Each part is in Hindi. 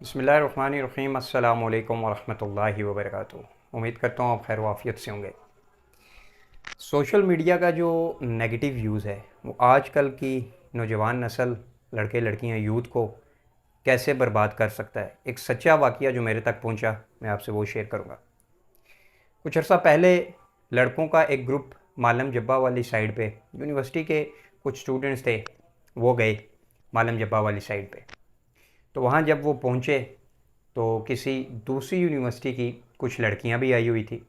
बिस्मिल्लाहिर्रहमानिर्रहीम अस्सलामु अलैकुम वरहमतुल्लाहि वबरकातुहू। उम्मीद करता हूँ आप खैर वाफ़ियत से होंगे। सोशल मीडिया का जो नेगेटिव यूज़ है वो आजकल की नौजवान नस्ल, लड़के लड़कियाँ, यूथ को कैसे बर्बाद कर सकता है। एक सच्चा वाक़या जो मेरे तक पहुँचा, मैं आपसे वो शेयर करूँगा। कुछ अर्सा पहले लड़कों का एक ग्रुप मालम जब्बा वाली साइड पे, यूनिवर्सिटी के कुछ स्टूडेंट्स थे, वो गए मालम जब्बा वाली साइड पे। तो वहाँ जब वो पहुँचे तो किसी दूसरी यूनिवर्सिटी की कुछ लड़कियाँ भी आई हुई थी।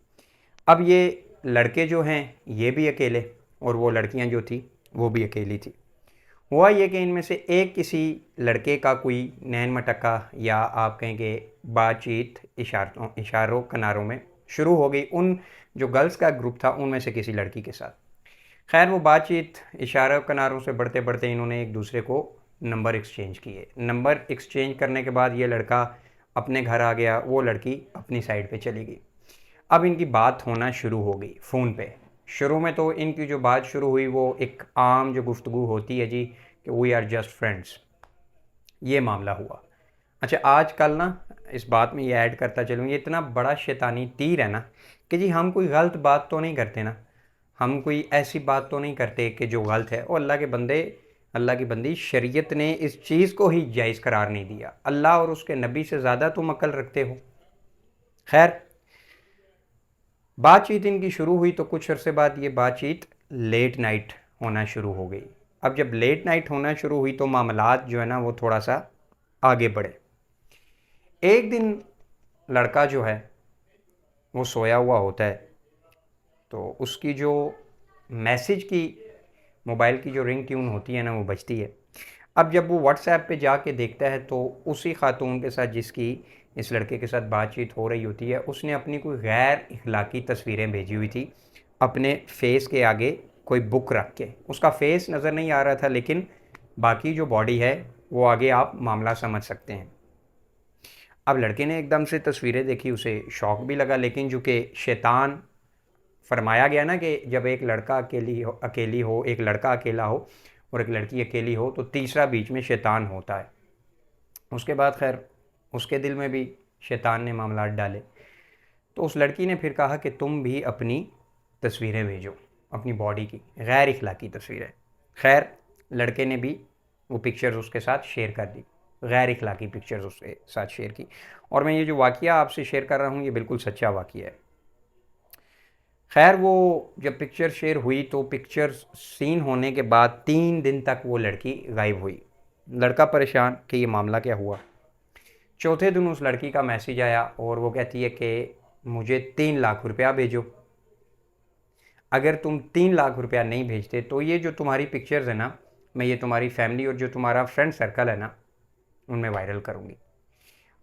अब ये लड़के जो हैं ये भी अकेले, और वो लड़कियाँ जो थी वो भी अकेली थी। हुआ ये कि इनमें से एक किसी लड़के का कोई नैन मटक्का, या आप कहेंगे बातचीत इशारों कनारों में शुरू हो गई उन जो गर्ल्स का ग्रुप था उनमें से किसी लड़की के साथ। खैर वो बातचीत इशारों किनारों से बढ़ते बढ़ते इन्होंने एक दूसरे को नंबर एक्सचेंज किए। नंबर एक्सचेंज करने के बाद ये लड़का अपने घर आ गया, वो लड़की अपनी साइड पे चली गई। अब इनकी बात होना शुरू हो गई फ़ोन पे। शुरू में तो इनकी जो बात शुरू हुई वो एक आम जो गुफ्तगू होती है जी, कि वी आर जस्ट फ्रेंड्स, ये मामला हुआ। अच्छा, आजकल ना इस बात में ये ऐड करता चलूँ, ये इतना बड़ा शैतानी तीर है ना कि जी हम कोई गलत बात तो नहीं करते ना, हम कोई ऐसी बात तो नहीं करते कि जो गलत है। और अल्लाह के बंदे, अल्लाह की बंदी, शरीयत ने इस चीज़ को ही जायज़ करार नहीं दिया। अल्लाह और उसके नबी से ज़्यादा तुम अक्ल रखते हो। खैर, बातचीत इनकी शुरू हुई तो कुछ अरसे बाद ये बातचीत लेट नाइट होना शुरू हो गई। अब जब लेट नाइट होना शुरू हुई तो मामलात जो है ना वो थोड़ा सा आगे बढ़े। एक दिन लड़का जो है वो सोया हुआ होता है, तो उसकी जो मैसेज की मोबाइल की जो रिंग ट्यून होती है ना वो बजती है। अब जब वो व्हाट्सएप पे जाके देखता है तो उसी खातून के साथ जिसकी इस लड़के के साथ बातचीत हो रही होती है, उसने अपनी कोई गैर इखलाकी तस्वीरें भेजी हुई थी अपने फेस के आगे, कोई बुक रख के। उसका फेस नज़र नहीं आ रहा था, लेकिन बाकी जो बॉडी है वो आगे आप मामला समझ सकते हैं। अब लड़के ने एकदम से तस्वीरें देखी, उसे शौक भी लगा, लेकिन चूँकि शैतान, फरमाया गया ना कि जब एक लड़का अकेली हो, एक लड़का अकेला हो और एक लड़की अकेली हो तो तीसरा बीच में शैतान होता है। उसके बाद खैर उसके दिल में भी शैतान ने मामलात डाले। तो उस लड़की ने फिर कहा कि तुम भी अपनी तस्वीरें भेजो, अपनी बॉडी की गैर इखलाकी तस्वीरें। खैर लड़के ने भी वो पिक्चर्स उसके साथ शेयर कर दी, गैर इखलाकी पिक्चर्स उसके साथ शेयर की। और मैं ये जो वाक़या आपसे शेयर कर रहा हूँ ये बिल्कुल सच्चा वाक़या है। खैर वो जब पिक्चर शेयर हुई तो पिक्चर सीन होने के बाद 3 दिन तक वो लड़की गायब हुई। लड़का परेशान कि ये मामला क्या हुआ। चौथे दिन उस लड़की का मैसेज आया और वो कहती है कि मुझे 3 लाख रुपया भेजो। अगर तुम 3 लाख रुपया नहीं भेजते तो ये जो तुम्हारी पिक्चर्स है ना, मैं ये तुम्हारी फैमिली और जो तुम्हारा फ्रेंड सर्कल है ना उनमें वायरल करूँगी।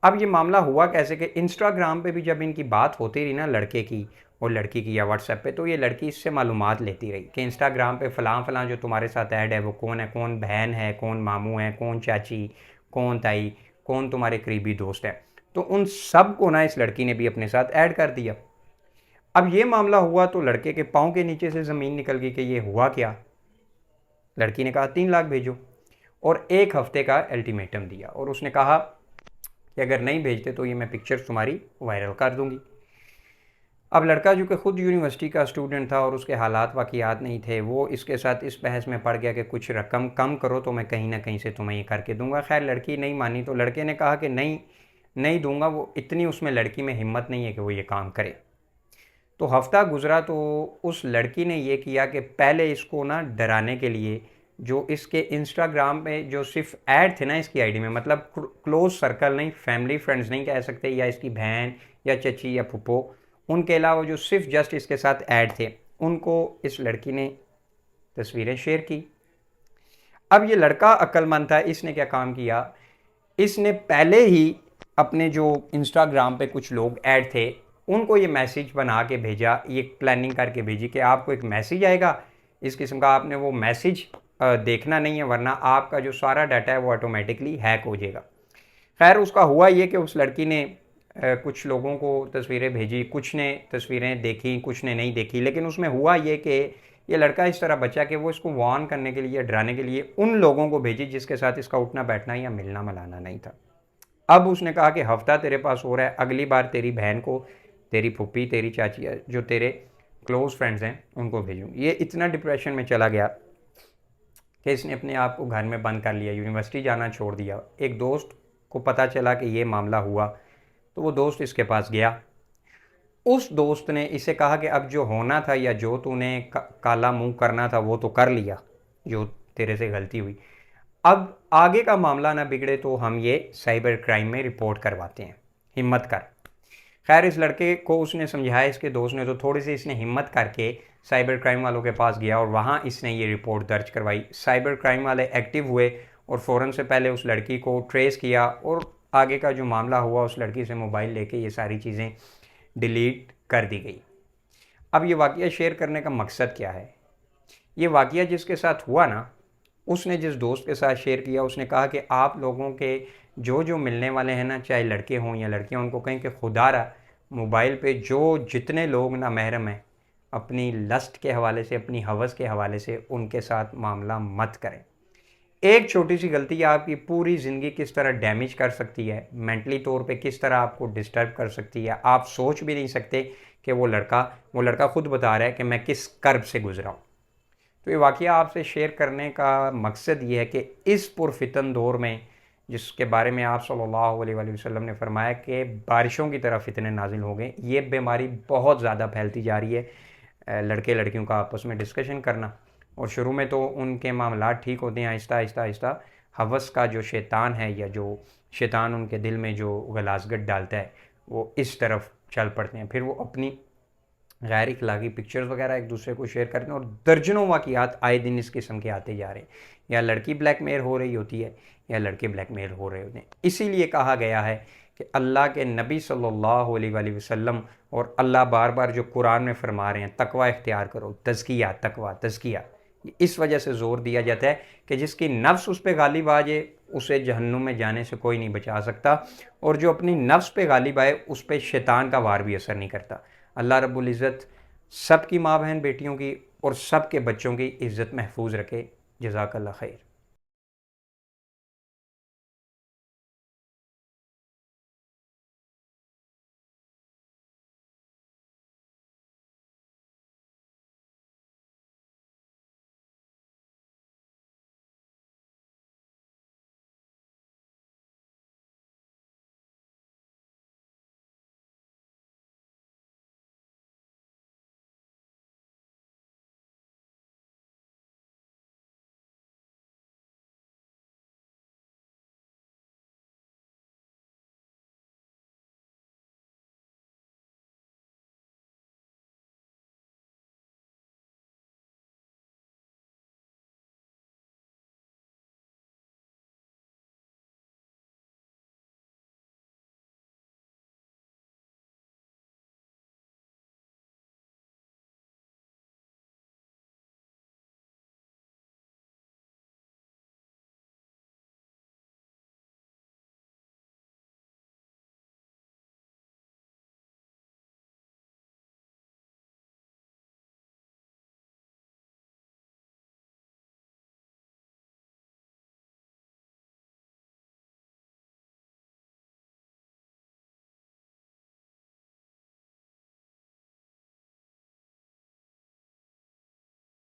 अब ये मामला हुआ कैसे कि इंस्टाग्राम पे भी जब इनकी बात होती रही ना लड़के की और लड़की की, या व्हाट्सएप पे, तो ये लड़की इससे मालूमात लेती रही कि इंस्टाग्राम पे फ़लाँ फ़लाँ जो तुम्हारे साथ ऐड है वो कौन है, कौन बहन है, कौन मामू है, कौन चाची, कौन ताई, कौन तुम्हारे करीबी दोस्त है। तो उन सब को ना इस लड़की ने भी अपने साथ ऐड कर दिया। अब ये मामला हुआ तो लड़के के पाँव के नीचे से ज़मीन निकल गई कि ये हुआ क्या। लड़की ने कहा 3 लाख भेजो, और 1 हफ्ते का अल्टीमेटम दिया, और उसने कहा कि अगर नहीं भेजते तो ये मैं पिक्चर्स तुम्हारी वायरल कर दूंगी। अब लड़का जो कि ख़ुद यूनिवर्सिटी का स्टूडेंट था और उसके हालात वाक़ियात नहीं थे, वो इसके साथ इस बहस में पड़ गया कि कुछ रकम कम करो तो मैं कहीं ना कहीं से तुम्हें ये करके दूंगा। खैर लड़की नहीं मानी, तो लड़के ने कहा कि नहीं, नहीं दूंगा। वो इतनी उसमें लड़की में हिम्मत नहीं है कि वो ये काम करे। तो हफ्ता गुजरा तो उस लड़की ने ये किया कि पहले इसको ना डराने के लिए, जो इसके इंस्टाग्राम पे जो सिर्फ ऐड थे ना इसकी आईडी में, मतलब क्लोज सर्कल नहीं, फैमिली फ्रेंड्स नहीं कह सकते, या इसकी बहन या चची या फुप्पो, उनके अलावा जो सिर्फ जस्ट इसके साथ ऐड थे उनको इस लड़की ने तस्वीरें शेयर की। अब ये लड़का अक्लमंद था, इसने क्या काम किया, इसने पहले ही अपने जो इंस्टाग्राम पे कुछ लोग ऐड थे उनको ये मैसेज बना के भेजा, ये प्लानिंग करके भेजी कि आपको एक मैसेज आएगा इस किस्म का, आपने वो मैसेज देखना नहीं है वरना आपका जो सारा डाटा है वो ऑटोमेटिकली हैक हो जाएगा। खैर उसका हुआ ये कि उस लड़की ने कुछ लोगों को तस्वीरें भेजी, कुछ ने तस्वीरें देखी, कुछ ने नहीं देखी, लेकिन उसमें हुआ ये कि ये लड़का इस तरह बचा कि वो इसको वार्न करने के लिए, डराने के लिए उन लोगों को भेजी जिसके साथ इसका उठना बैठना या मिलना मिलाना नहीं था। अब उसने कहा कि हफ्ता तेरे पास हो रहा है, अगली बार तेरी बहन को, तेरी फूफी, तेरी चाची, जो तेरे क्लोज फ्रेंड्स हैं उनको भेजूँ। ये इतना डिप्रेशन में चला गया कि इसने अपने आप को घर में बंद कर लिया, यूनिवर्सिटी जाना छोड़ दिया। एक दोस्त को पता चला कि ये मामला हुआ, तो वो दोस्त इसके पास गया। उस दोस्त ने इसे कहा कि अब जो होना था या जो तूने काला मुंह करना था वो तो कर लिया, जो तेरे से गलती हुई, अब आगे का मामला ना बिगड़े तो हम ये साइबर क्राइम में रिपोर्ट करवाते हैं, हिम्मत कर। खैर इस लड़के को उसने समझाया, इसके दोस्त ने, तो थोड़ी सी इसने हिम्मत करके साइबर क्राइम वालों के पास गया और वहाँ इसने ये रिपोर्ट दर्ज करवाई। साइबर क्राइम वाले एक्टिव हुए और फ़ौरन से पहले उस लड़की को ट्रेस किया और आगे का जो मामला हुआ, उस लड़की से मोबाइल लेके ये सारी चीज़ें डिलीट कर दी गई। अब ये वाक़या शेयर करने का मकसद क्या है? ये वाक़या जिसके साथ हुआ ना, उसने जिस दोस्त के साथ शेयर किया, उसने कहा कि आप लोगों के जो जो मिलने वाले हैं ना, चाहे लड़के हों या लड़कियां, उनको कहें कि खुदारा मोबाइल पे जो जितने लोग ना महरम हैं, अपनी लस्ट के हवाले से, अपनी हवस के हवाले से उनके साथ मामला मत करें। एक छोटी सी गलती आपकी पूरी ज़िंदगी किस तरह डैमेज कर सकती है, मेंटली तौर पे किस तरह आपको डिस्टर्ब कर सकती है, आप सोच भी नहीं सकते कि वो लड़का खुद बता रहा है कि मैं किस कर्ब से गुजरा हूँ। तो ये वाक़या आपसे शेयर करने का मकसद ये है कि इस पुरफितन दौर में, जिसके बारे में आप सल्लल्लाहु अलैहि वसल्लम ने फरमाया कि बारिशों की तरह फितने नाजिल हो गए, ये बीमारी बहुत ज़्यादा फैलती जा रही है। लड़के लड़कियों का आपस में डिस्कशन करना, और शुरू में तो उनके मामलात ठीक होते हैं, आहिस्ता आहिस्ता आहिस्ता हवस का जो शैतान है, या जो शैतान उनके दिल में जो गलासगट डालता है, वो इस तरफ चल पड़ते हैं। फिर वो अपनी गैर इखलाकी पिक्चर्स वगैरह एक दूसरे को शेयर करते हैं, और दर्जनों वाक़यात आए दिन इस किस्म के आते जा रहे हैं। या लड़की ब्लैकमेल हो रही होती है या लड़के ब्लैकमेल हो रहे होते हैं। इसीलिए कहा गया है कि अल्लाह के नबी सल्लल्लाहु अलैहि वसल्लम और अल्लाह बार बार जो कुरान में फरमा रहे हैं, तकवा इख्तियार करो, तज़किया, तकवा, तज़किया, इस वजह से ज़ोर दिया जाता है कि जिसकी नफ्स उस पर गालिब आ जाए, उसे जहन्नुम में जाने से कोई नहीं बचा सकता, और जो अपनी नफ्स पे गालिब आए उस पर शैतान का वार भी असर नहीं करता। अल्लाह रब्बुल इज़्ज़त सब की माँ बहन बेटियों की और सब के बच्चों की इज़्ज़त महफूज रखे। जज़ाकल्लाह खैर।